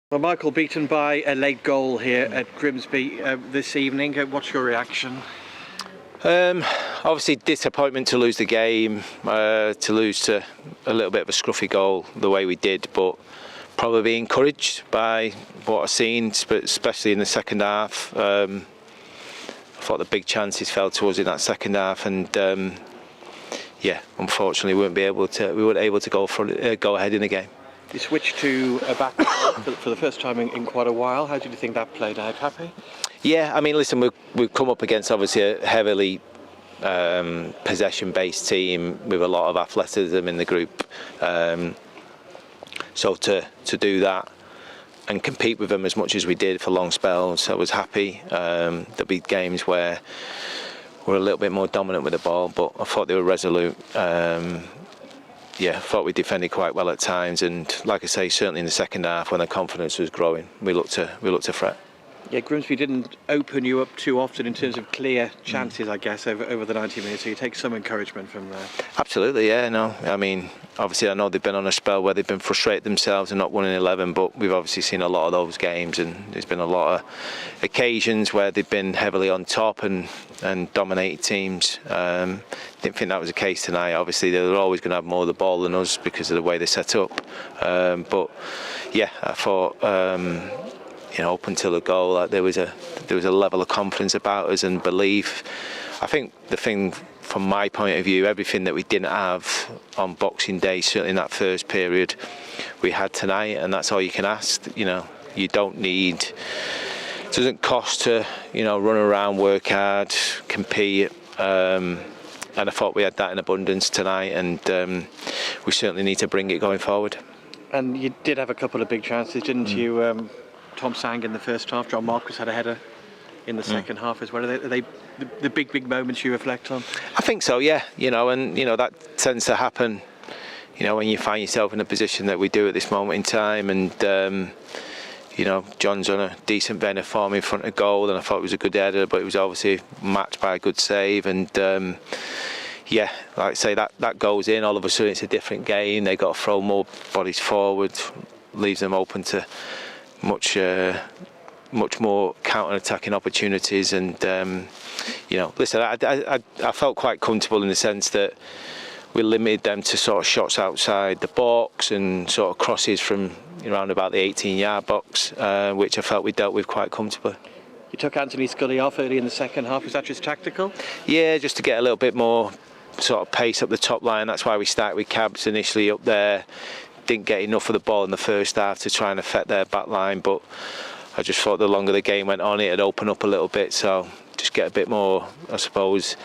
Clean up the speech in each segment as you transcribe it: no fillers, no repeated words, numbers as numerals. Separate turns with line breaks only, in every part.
Well, Michael, beaten by a late goal here at Grimsby this evening. What's your reaction?
Obviously disappointment to lose the game, to lose to a little bit of a scruffy goal the way we did, but probably encouraged by what I've seen, especially in the second half. I thought the big chances fell to us in that second half, and unfortunately we weren't able to go ahead in the game.
You switched to a back for the first time in quite a while. How did you think that played out? Happy?
Yeah, I mean, listen, we've come up against obviously a heavily possession-based team with a lot of athleticism in the group. So to do that and compete with them as much as we did for long spells, I was happy. There'll be games where we're a little bit more dominant with the ball, but I thought they were resolute. I thought we defended quite well at times, and like I say, certainly in the second half when the confidence was growing, we looked to fret.
Yeah, Grimsby didn't open you up too often in terms of clear chances, I guess, over the 90 minutes, so you take some encouragement from there.
Absolutely, yeah, no. I mean, obviously I know they've been on a spell where they've been frustrated themselves and not winning 11, but we've obviously seen a lot of those games, and there's been a lot of occasions where they've been heavily on top and dominated teams. Didn't think that was the case tonight. Obviously they're always going to have more of the ball than us because of the way they're set up. But yeah, I thought up until the goal, there was a level of confidence about us and belief. I think the thing from my point of view, everything that we didn't have on Boxing Day, certainly in that first period, we had tonight, and that's all you can ask. You don't need. It doesn't cost to run around, work hard, compete. And I thought we had that in abundance tonight, and we certainly need to bring it going forward.
And you did have a couple of big chances, didn't you? Tom sang in the first half. John Marcus had a header in the second half as well. Are they the big moments you reflect on?
I think so, yeah. That tends to happen. When you find yourself in a position that we do at this moment in time, and John's on a decent vein of form in front of goal, and I thought it was a good header, but it was obviously matched by a good save, and like I say, that goes in. All of a sudden it's a different game. They've got to throw more bodies forward, leaves them open to much more counter-attacking opportunities, and listen, I felt quite comfortable in the sense that we limited them to sort of shots outside the box and sort of crosses from around about the 18-yard box, which I felt we dealt with quite comfortably.
You took Anthony Scully off early in the second half. Was that just tactical?
Yeah, just to get a little bit more sort of pace up the top line. That's why we started with Cabs initially up there. Didn't get enough of the ball in the first half to try and affect their back line, but I just thought the longer the game went on, it'd open up a little bit, so just get a bit more, I suppose,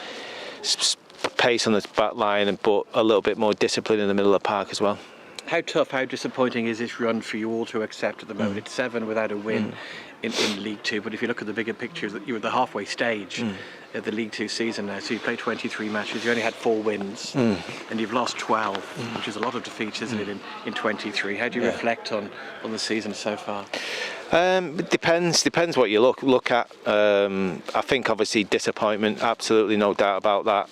pace on the back line, but a little bit more discipline in the middle of the park as well.
How tough, how disappointing is this run for you all to accept at the moment? It's 7 without a win in League Two, but if you look at the bigger picture, you're at the halfway stage of the League Two season now, so you've played 23 matches, you only had 4 wins, and you've lost 12, which is a lot of defeats, isn't it, in 23. How do you reflect on the season so far?
It depends what you look at. I think obviously disappointment, absolutely no doubt about that,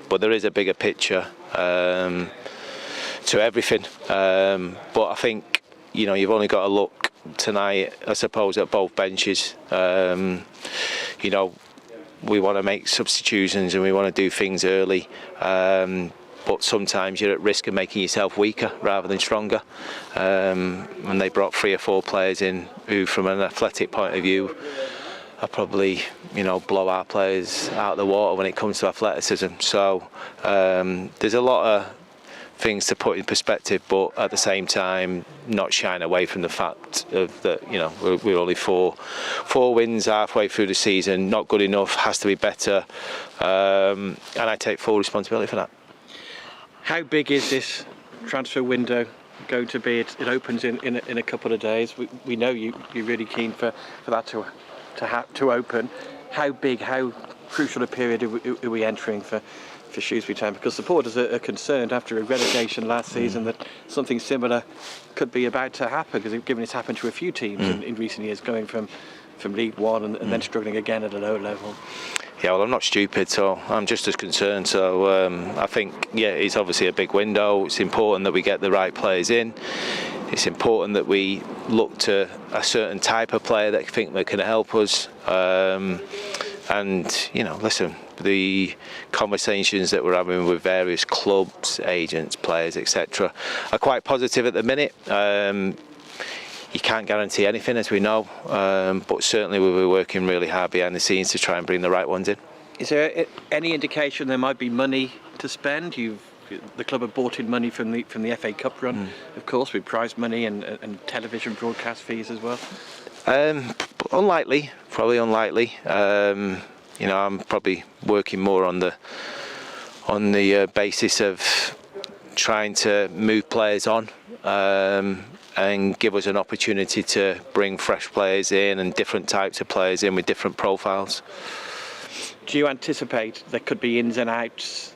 but there is a bigger picture to everything, but I think you've only got to look tonight, I suppose, at both benches. We want to make substitutions and we want to do things early, but sometimes you're at risk of making yourself weaker rather than stronger, and they brought 3 or 4 players in who, from an athletic point of view, are probably blow our players out of the water when it comes to athleticism. So there's a lot of things to put in perspective, but at the same time not shying away from the fact of that we're only four wins halfway through the season. Not good enough, has to be better, and I take full responsibility for that.
How big is this transfer window going to be? It opens in a couple of days. We know you're really keen for that to open. How big, how crucial a period are we entering for Shrewsbury Town? Because supporters are concerned after a relegation last season that something similar could be about to happen, because given it's happened to a few teams in recent years, going from League One and then struggling again at a low level.
Yeah, well, I'm not stupid, so I'm just as concerned. So I think, it's obviously a big window. It's important that we get the right players in. it's important that we look to a certain type of player that think that can help us. And listen, the conversations that we're having with various clubs, agents, players, etc., are quite positive at the minute. You can't guarantee anything, as we know, but certainly we'll be working really hard behind the scenes to try and bring the right ones in.
Is there any indication there might be money to spend? The club have brought in money from the FA Cup run, of course, with prize money and television broadcast fees as well.
Unlikely, probably unlikely. I'm probably working more on the basis of trying to move players on and give us an opportunity to bring fresh players in and different types of players in with different profiles.
Do you anticipate there could be ins and outs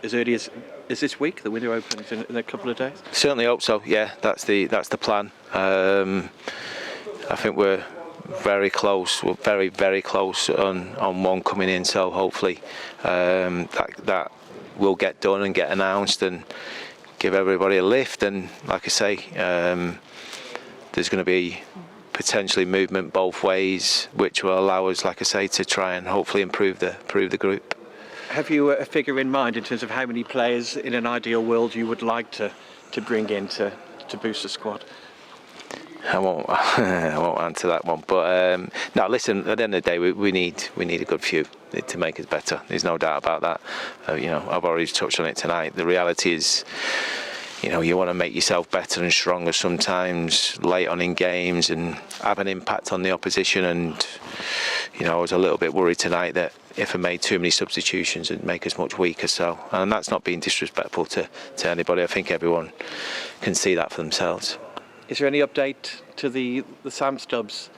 as early as this week? The window opens in a couple of days.
Certainly hope so. Yeah, that's the plan. I think we're very close. We're very, very close on one coming in. So hopefully that will get done and get announced and give everybody a lift. And like I say, there's going to be potentially movement both ways, which will allow us, like I say, to try and hopefully improve the group.
Have you a figure in mind in terms of how many players in an ideal world you would like to bring in to boost the squad?
I won't answer that one, but no. Listen, at the end of the day, we need a good few to make us better. There's no doubt about that. I've already touched on it tonight. The reality is, you want to make yourself better and stronger sometimes late on in games and have an impact on the opposition. And I was a little bit worried tonight that if I made too many substitutions, it'd make us much weaker. So, and that's not being disrespectful to anybody. I think everyone can see that for themselves.
Is there any update to the Sam Stubbs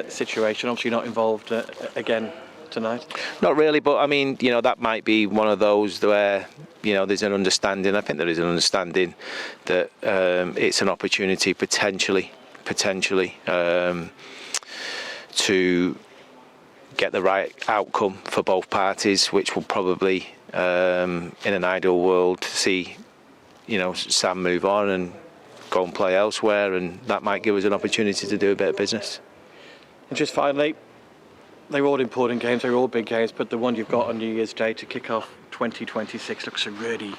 situation? Obviously not involved again tonight. Not
really, but I mean, that might be one of those where there's an understanding. I think there is an understanding that it's an opportunity potentially to get the right outcome for both parties, which will probably, in an ideal world, see Sam move on and go and play elsewhere, and that might give us an opportunity to do a bit of business.
And just finally, they're all important games, they're all big games, but the one you've got on New Year's Day to kick off 2026 looks a really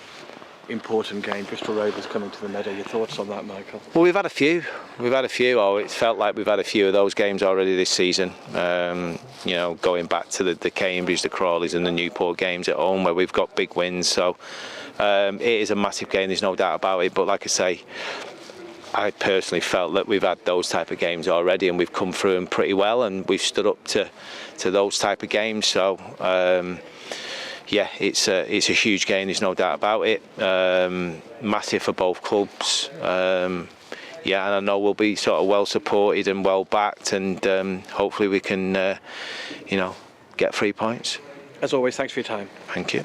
important game. Bristol Rovers coming to the Meadow. Your thoughts on that, Michael?
Well, we've had a few. It's felt like we've had a few of those games already this season. Going back to the Cambridge, the Crawleys and the Newport games at home where we've got big wins. So it is a massive game, there's no doubt about it. But like I say, I personally felt that we've had those type of games already and we've come through them pretty well and we've stood up to those type of games. So it's a huge game, there's no doubt about it. Massive for both clubs. And I know we'll be sort of well supported and well backed, and hopefully we can get 3 points.
As always, thanks for your time.
Thank you.